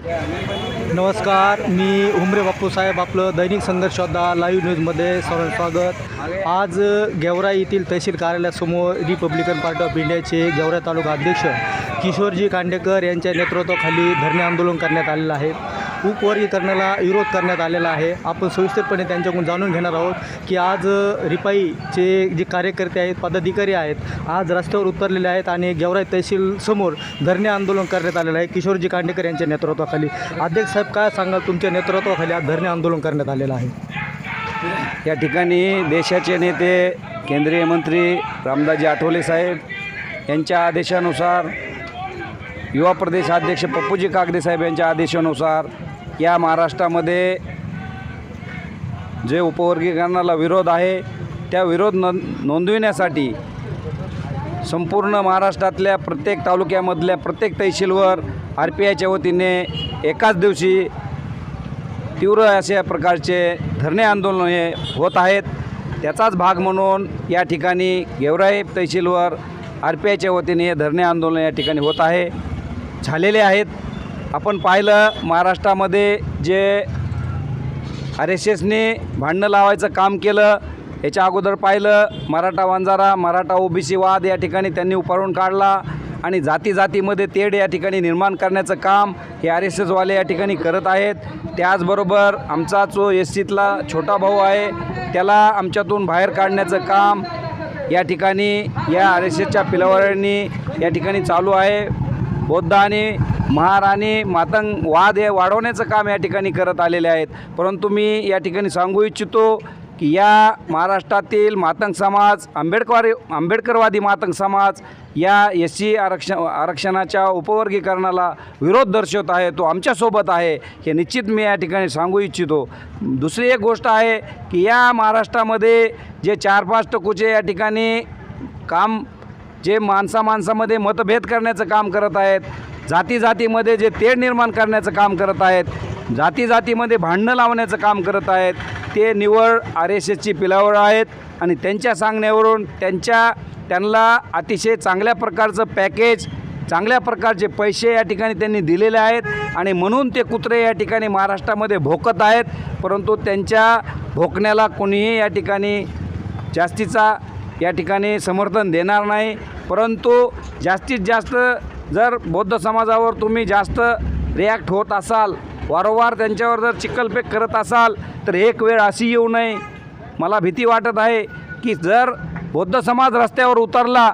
नमस्कार, मी उमरे बापूसाहेब, आपलं दैनिक संघर्ष योद्धा लाईव्ह न्यूजमध्ये सर्वांचं स्वागत। आज गेवराई येथील तहसील कार्यालयासमोर रिपब्लिकन पार्टी ऑफ इंडियाचे गेवराई तालुका अध्यक्ष किशोरजी कांडेकर यांच्या नेतृत्वाखाली धरणे आंदोलन करण्यात आलेलं आहे। उपवर्गीकरणाला विरोध करण्यात आलेला आहे। आपण सविस्तरपणे त्यांच्याकडून जाणून घेणार आहोत की आज रिपाईचे जे कार्यकर्ते आहेत, पदाधिकारी आहेत, आज रस्त्यावर उतरलेले आहेत आणि गेवराई तहसील समोर धरणे आंदोलन करण्यात आलेलं आहे किशोरजी कांडेकर यांच्या नेतृत्वाखाली। अध्यक्ष साहेब, काय सांगाल, तुमच्या नेतृत्वाखाली आज धरणे आंदोलन करण्यात आलेलं आहे? या ठिकाणी देशाचे नेते केंद्रीय मंत्री रामदासजी आठवले साहेब यांच्या आदेशानुसार, युवा प्रदेश अध्यक्ष पप्पूजी कागदे साहेब यांच्या आदेशानुसार या महाराष्ट्रामध्ये जे उपवर्गीकरणाला विरोध आहे त्या विरोध नोंदविण्यासाठी संपूर्ण महाराष्ट्रातल्या प्रत्येक तालुक्यामधल्या प्रत्येक तहसीलवर RPIच्या वतीने एकाच दिवशी तीव्र अशा प्रकारचे धरणे आंदोलन हे होत आहेत। त्याचाच भाग म्हणून या ठिकाणी गेवराई तहसीलवर RPIच्या वतीने धरणे आंदोलन या ठिकाणी होत आहे, झालेले आहेत। आपण पाहिलं, महाराष्ट्रामध्ये जे RSSने भांडणं लावायचं काम केलं, याच्या अगोदर पाहिलं मराठा वंजारा, मराठा OBC वाद या ठिकाणी त्यांनी उभारून काढला आणि जातीमध्ये तेढ या ठिकाणी निर्माण करण्याचं काम हे RSSवाले या ठिकाणी करत आहेत। त्याचबरोबर आमचा जो SCतला छोटा भाऊ आहे त्याला आमच्यातून बाहेर काढण्याचं काम या ठिकाणी या RSSच्या पिलावरांनी या ठिकाणी चालू आहे। बौद्ध आणि महार आणि मातंग वाद हे वाढवण्याचं काम या ठिकाणी करत आलेले आहेत। परंतु मी या ठिकाणी सांगू इच्छितो की या महाराष्ट्रातील मातंग समाज, आंबेडकरवादी मातंग समाज या SC आरक्षणाच्या उपवर्गीकरणाला विरोध दर्शवत आहे, तो आमच्यासोबत आहे, हे निश्चित मी या ठिकाणी सांगू इच्छितो। दुसरी एक गोष्ट आहे की या महाराष्ट्रामध्ये जे 4-5 टक्के या ठिकाणी काम जे माणसामध्ये मतभेद करण्याचं काम करत आहेत, जातीमध्ये जे तेढ निर्माण करण्याचं काम करत आहेत, जातीमध्ये भांडणं लावण्याचं काम करत आहेत, ते निवड RSSची पिलावळ आहेत आणि त्यांच्या सांगण्यावरून त्यांना अतिशय चांगल्या प्रकारचं पॅकेज, चांगल्या प्रकारचे पैसे या ठिकाणी त्यांनी दिलेले आहेत आणि म्हणून ते कुत्रे या ठिकाणी महाराष्ट्रामध्ये भोकत आहेत। परंतु त्यांच्या भोकण्याला कोणीही या ठिकाणी जास्तीचा या ठिकाणी समर्थन देणार नाही। परंतु जास्तीत जास्त जर बौद्ध समाजावर तुम्ही जास्त रिॲक्ट होत असाल, वारंवार त्यांच्यावर जर चिखलफेक करत असाल, तर एक वेळ अशी येऊ नये, मला भीती वाटत आहे की जर बौद्ध समाज रस्त्यावर उतरला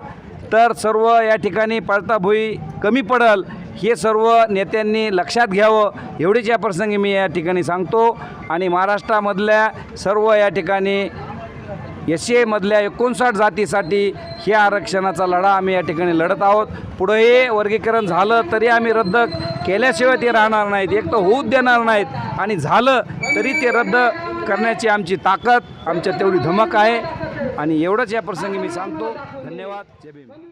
तर सर्व या ठिकाणी पळताभुई कमी पडेल, हे सर्व नेत्यांनी लक्षात घ्यावं, एवढीच या प्रसंगी मी या ठिकाणी सांगतो। आणि महाराष्ट्रामधल्या सर्व या ठिकाणी SCमधल्या 59 जातीसाठी ह्या आरक्षणाचा लढा आम्ही या ठिकाणी लढत आहोत। पुढे वर्गीकरण झालं तरी आम्ही रद्द केल्याशिवाय ते राहणार नाहीत, एक तर होऊच देणार नाहीत आणि झालं तरी ते रद्द करण्याची आमची ताकद, आमच्या तेवढी धमक आहे। आणि एवढंच या प्रसंगी मी सांगतो। धन्यवाद। जय भीम।